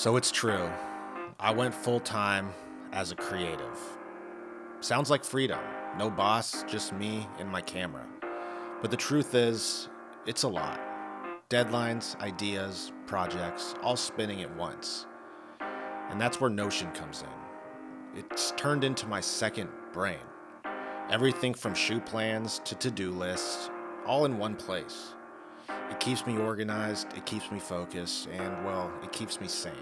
So it's true. I went full-time as a creative. Sounds like freedom. No boss, just me and my camera. But the truth is, it's a lot. Deadlines, ideas, projects, all spinning at once. And that's where Notion comes in. It's turned into my second brain. Everything from shoot plans to to-do lists, all in one place. It keeps me organized, it keeps me focused, and, well, it keeps me sane.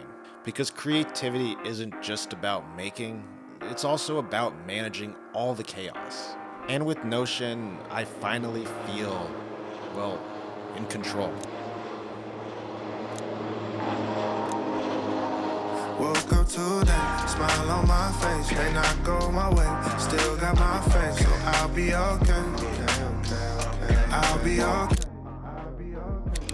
Because creativity isn't just about making, it's also about managing all the chaos. And with Notion, I finally feel, well, in control. Woke up today, smile on my face, may not go my way, still got my faith, so I'll be okay, I'll be okay.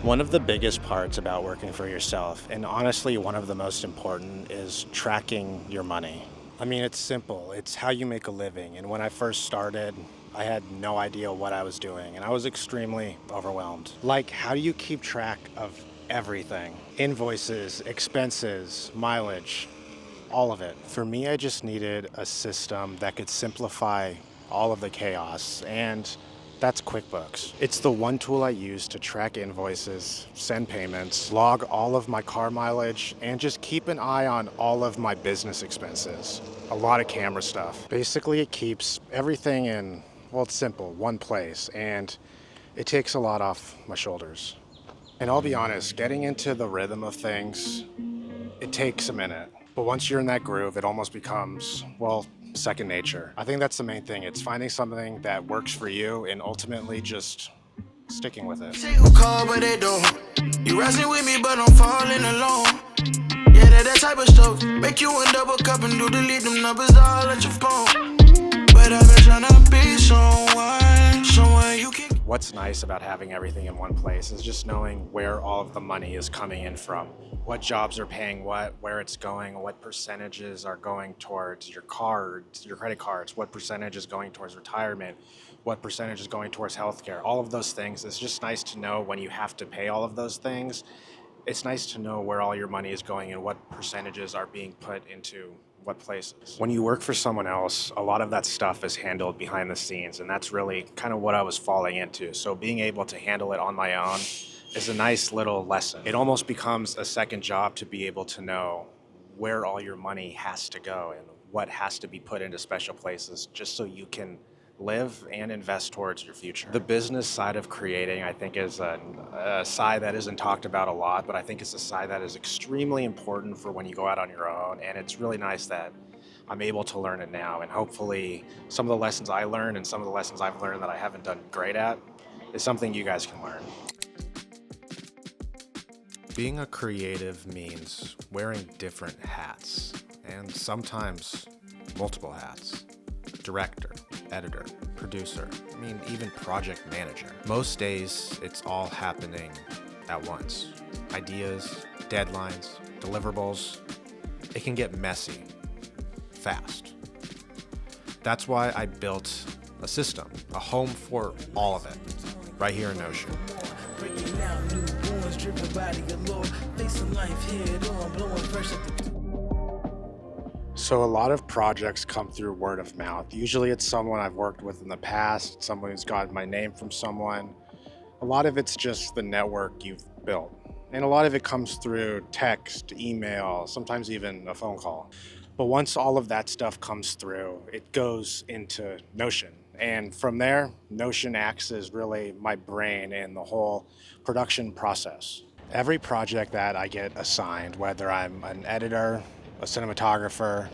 One of the biggest parts about working for yourself, and honestly one of the most important, is tracking your money. I mean, it's simple. It's how you make a living. And when I first started, I had no idea what I was doing, and I was extremely overwhelmed. Like, how do you keep track of everything? Invoices, expenses, mileage, all of it. For me, I just needed a system that could simplify all of the chaos, and that's QuickBooks. It's the one tool I use to track invoices, send payments, log all of my car mileage, and just keep an eye on all of my business expenses. A lot of camera stuff. Basically, it keeps everything in, well, it's simple, one place, and it takes a lot off my shoulders. And I'll be honest, getting into the rhythm of things, it takes a minute. But once you're in that groove, it almost becomes, well, second nature. I think that's the main thing. It's finding something that works for you and ultimately just sticking with it. Say who call, but they don't. You rising with me, but I'm falling alone. Yeah, that type of stuff. Make you a double cup and do delete them numbers all at your phone. But I've been trying to be someone you can. What's nice about having everything in one place is just knowing where all of the money is coming in from, what jobs are paying what, where it's going, what percentages are going towards your cards, your credit cards, what percentage is going towards retirement, what percentage is going towards healthcare, all of those things. It's just nice to know when you have to pay all of those things. It's nice to know where all your money is going and what percentages are being put into what places. When you work for someone else, a lot of that stuff is handled behind the scenes, and that's really kind of what I was falling into. So being able to handle it on my own is a nice little lesson. It almost becomes a second job to be able to know where all your money has to go and what has to be put into special places just so you can live and invest towards your future. The business side of creating, I think, is a side that isn't talked about a lot, but I think it's a side that is extremely important for when you go out on your own, and it's really nice that I'm able to learn it now, and hopefully some of the lessons I learned and some of the lessons I've learned that I haven't done great at is something you guys can learn. Being a creative means wearing different hats, and sometimes multiple hats. Director, editor, producer, even project manager. Most days, it's all happening at once. Ideas, deadlines, deliverables. It can get messy, fast. That's why I built a system, a home for all of it, right here in Notion. Breaking out newborns, driven by the allure, facing life head on, blowing fresh at the. So a lot of projects come through word of mouth. Usually it's someone I've worked with in the past, someone who's gotten my name from someone. A lot of it's just the network you've built. And a lot of it comes through text, email, sometimes even a phone call. But once all of that stuff comes through, it goes into Notion. And from there, Notion acts as really my brain in the whole production process. Every project that I get assigned, whether I'm an editor, a cinematographer,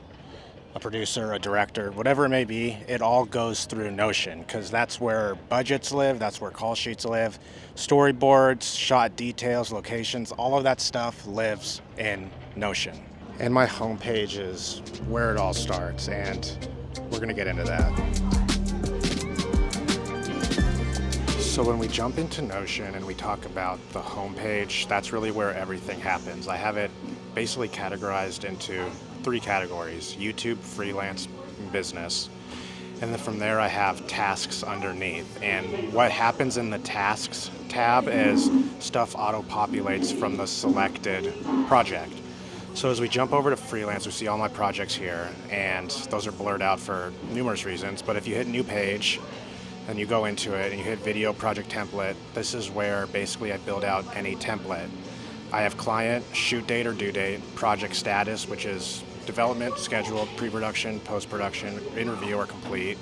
a producer, a director, whatever it may be, it all goes through Notion because that's where budgets live, that's where call sheets live, storyboards, shot details, locations, all of that stuff lives in Notion. And my homepage is where it all starts, and we're gonna get into that. So when we jump into Notion and we talk about the homepage, that's really where everything happens. I have it basically categorized into 3 categories: YouTube, freelance, and business. And then from there I have tasks underneath. And what happens in the tasks tab is stuff auto-populates from the selected project. So as we jump over to Freelance, we see all my projects here, and those are blurred out for numerous reasons. But if you hit new page, and you go into it and you hit video project template, this is where basically I build out any template. I have client, shoot date or due date, project status, which is development, scheduled, pre-production, post-production, interview or complete,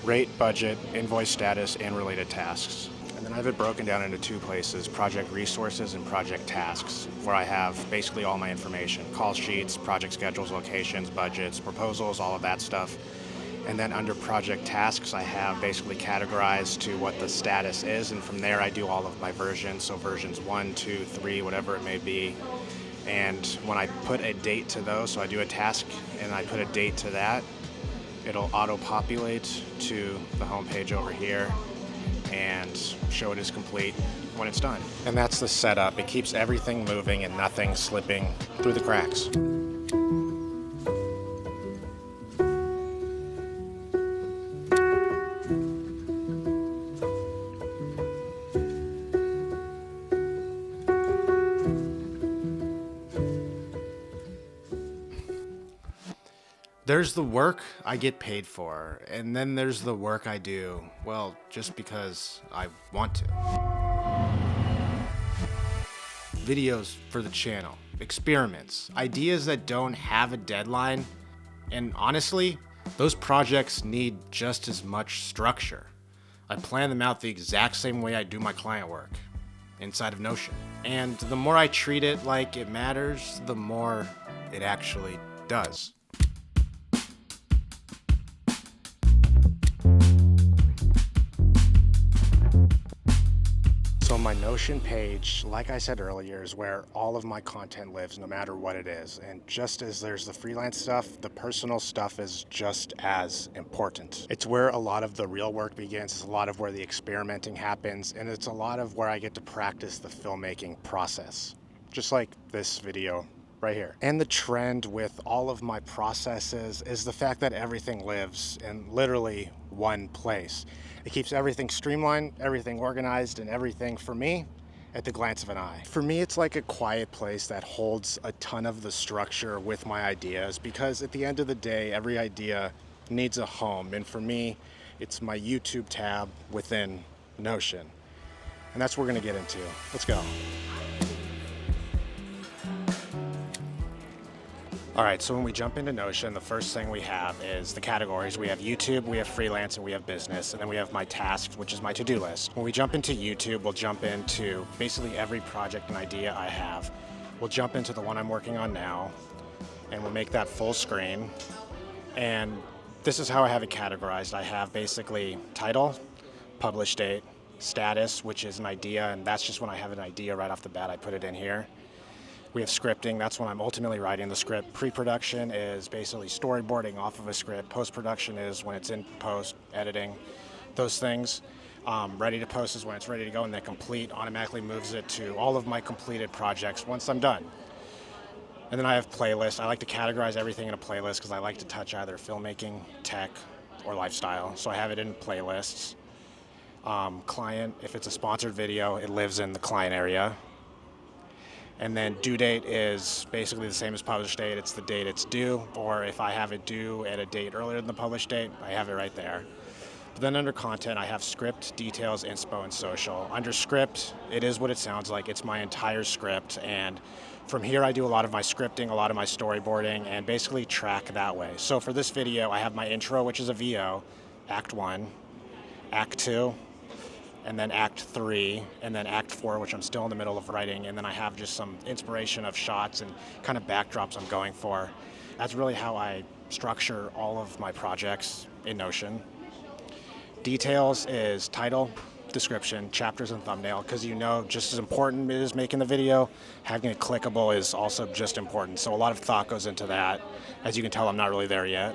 rate, budget, invoice status, and related tasks. And then I have it broken down into two places, project resources and project tasks, where I have basically all my information, call sheets, project schedules, locations, budgets, proposals, all of that stuff. And then under project tasks, I have basically categorized to what the status is, and from there I do all of my versions, so versions 1, 2, 3, whatever it may be. And when I put a date to those, so I do a task and I put a date to that, it'll auto-populate to the home page over here and show it as complete when it's done. And that's the setup. It keeps everything moving and nothing slipping through the cracks. There's the work I get paid for, and then there's the work I do, well, just because I want to. Videos for the channel, experiments, ideas that don't have a deadline, and honestly, those projects need just as much structure. I plan them out the exact same way I do my client work, inside of Notion. And the more I treat it like it matters, the more it actually does. So my Notion page, like I said earlier, is where all of my content lives, no matter what it is. And just as there's the freelance stuff, the personal stuff is just as important. It's where a lot of the real work begins. It's a lot of where the experimenting happens. And it's a lot of where I get to practice the filmmaking process, just like this video right here. And the trend with all of my processes is the fact that everything lives in literally one place. It keeps everything streamlined, everything organized, and everything, for me, at the glance of an eye. For me, it's like a quiet place that holds a ton of the structure with my ideas, because at the end of the day, every idea needs a home. And for me, it's my YouTube tab within Notion. And that's what we're gonna get into. Let's go. All right, so when we jump into Notion, the first thing we have is the categories. We have YouTube, we have freelance, and we have business, and then we have my tasks, which is my to-do list. When we jump into YouTube, we'll jump into basically every project and idea I have. We'll jump into the one I'm working on now, and we'll make that full screen. And this is how I have it categorized. I have basically title, publish date, status, which is an idea, and that's just when I have an idea right off the bat, I put it in here. We have scripting, that's when I'm ultimately writing the script. Pre-production is basically storyboarding off of a script. Post-production is when it's in post, editing, those things. Ready to post is when it's ready to go, and then complete automatically moves it to all of my completed projects once I'm done. And then I have playlists. I like to categorize everything in a playlist because I like to touch either filmmaking, tech, or lifestyle. So I have it in playlists. Client, if it's a sponsored video, it lives in the client area. And then due date is basically the same as publish date. It's the date it's due, or if I have it due at a date earlier than the publish date, I have it right there. But then under content, I have script, details, inspo, and social. Under script, it is what it sounds like. It's my entire script, and from here I do a lot of my scripting, a lot of my storyboarding, and basically track that way. So for this video, I have my intro, which is a VO, Act 1, Act 2, and then Act 3, and then Act 4, which I'm still in the middle of writing, and then I have just some inspiration of shots and kind of backdrops I'm going for. That's really how I structure all of my projects in Notion. Details is title, description, chapters, and thumbnail, because you know just as important it is making the video, having it clickable is also just important. So a lot of thought goes into that. As you can tell, I'm not really there yet.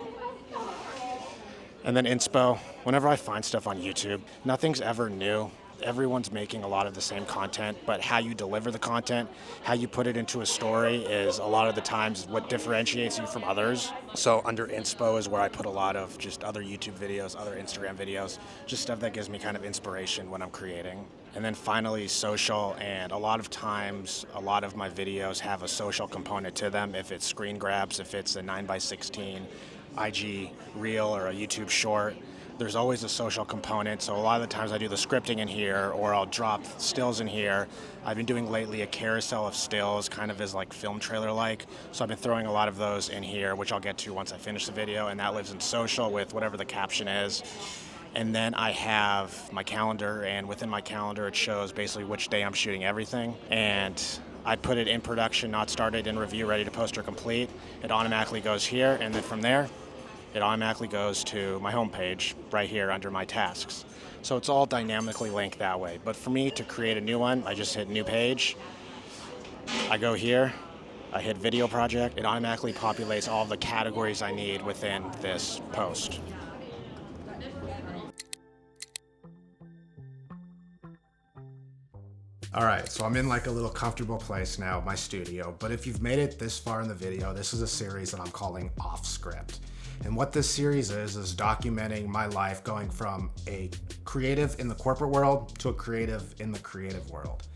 And then inspo, whenever I find stuff on YouTube, nothing's ever new. everyone's making a lot of the same content, but how you deliver the content, how you put it into a story is a lot of the times what differentiates you from others. So under inspo is where I put a lot of just other YouTube videos, other Instagram videos, just stuff that gives me kind of inspiration when I'm creating. And then finally social, and a lot of times a lot of my videos have a social component to them. If it's screen grabs, if it's a 9:16 IG reel or a YouTube short, there's always a social component. So a lot of the times I do the scripting in here, or I'll drop stills in here. I've been doing lately a carousel of stills, kind of as like film trailer like. So I've been throwing a lot of those in here, which I'll get to once I finish the video, and that lives in social with whatever the caption is. And then I have my calendar, and within my calendar it shows basically which day I'm shooting everything. And I put it in production, not started, in review, ready to post or complete. It automatically goes here, and then from there, it automatically goes to my homepage right here under my tasks. So it's all dynamically linked that way. But for me to create a new one, I just hit new page. I go here, I hit video project. It automatically populates all of the categories I need within this post. All right, so I'm in like a little comfortable place now, my studio. But if you've made it this far in the video, this is a series that I'm calling Off Script. And what this series is documenting my life going from a creative in the corporate world to a creative in the creative world.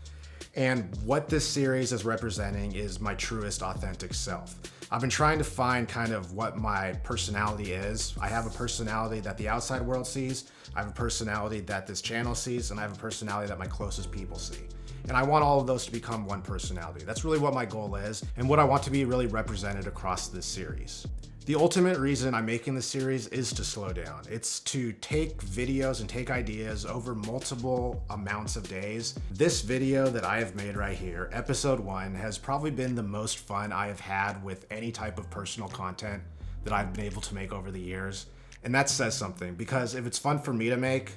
And what this series is representing is my truest, authentic self. I've been trying to find kind of what my personality is. I have a personality that the outside world sees, I have a personality that this channel sees, and I have a personality that my closest people see. And I want all of those to become one personality. That's really what my goal is, and what I want to be really represented across this series. The ultimate reason I'm making this series is to slow down. It's to take videos and take ideas over multiple amounts of days. This video that I have made right here, episode 1, has probably been the most fun I have had with any type of personal content that I've been able to make over the years. And that says something, because if it's fun for me to make,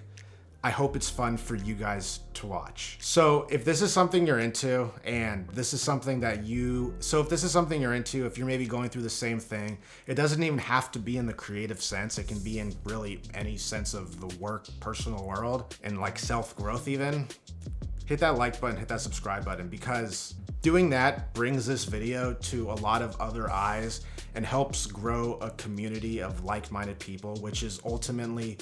I hope it's fun for you guys to watch. So if this is something you're into, and this is something that if you're maybe going through the same thing, it doesn't even have to be in the creative sense. It can be in really any sense of the work, personal world, and like self-growth even. Hit that like button, hit that subscribe button, because doing that brings this video to a lot of other eyes and helps grow a community of like-minded people, which is ultimately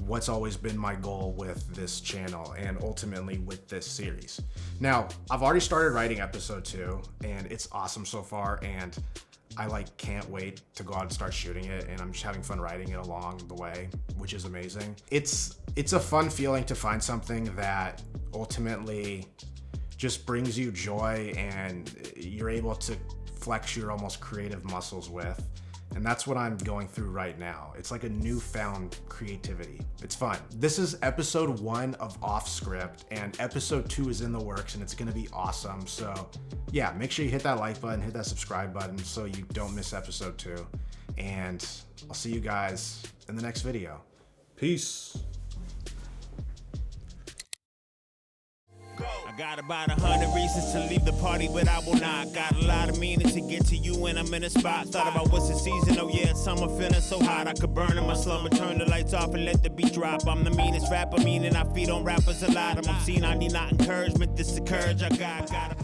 what's always been my goal with this channel and ultimately with this series. Now, I've already started writing episode 2, and it's awesome so far, and I can't wait to go out and start shooting it, and I'm just having fun writing it along the way, which is amazing. It's a fun feeling to find something that ultimately just brings you joy and you're able to flex your almost creative muscles with. And that's what I'm going through right now. It's like a newfound creativity. It's fun. This is episode 1 of Off Script, and episode 2 is in the works, and it's gonna be awesome. So yeah, make sure you hit that like button, hit that subscribe button so you don't miss episode 2. And I'll see you guys in the next video. Peace. I got about 100 reasons to leave the party, but I will not. Got a lot of meaning to get to you when I'm in a spot. Thought about what's the season, oh yeah, it's summer, feeling so hot. I could burn in my slumber, turn the lights off and let the beat drop. I'm the meanest rapper, meaning I feed on rappers a lot. I'm obscene, I need not encouragement, this is the courage I got a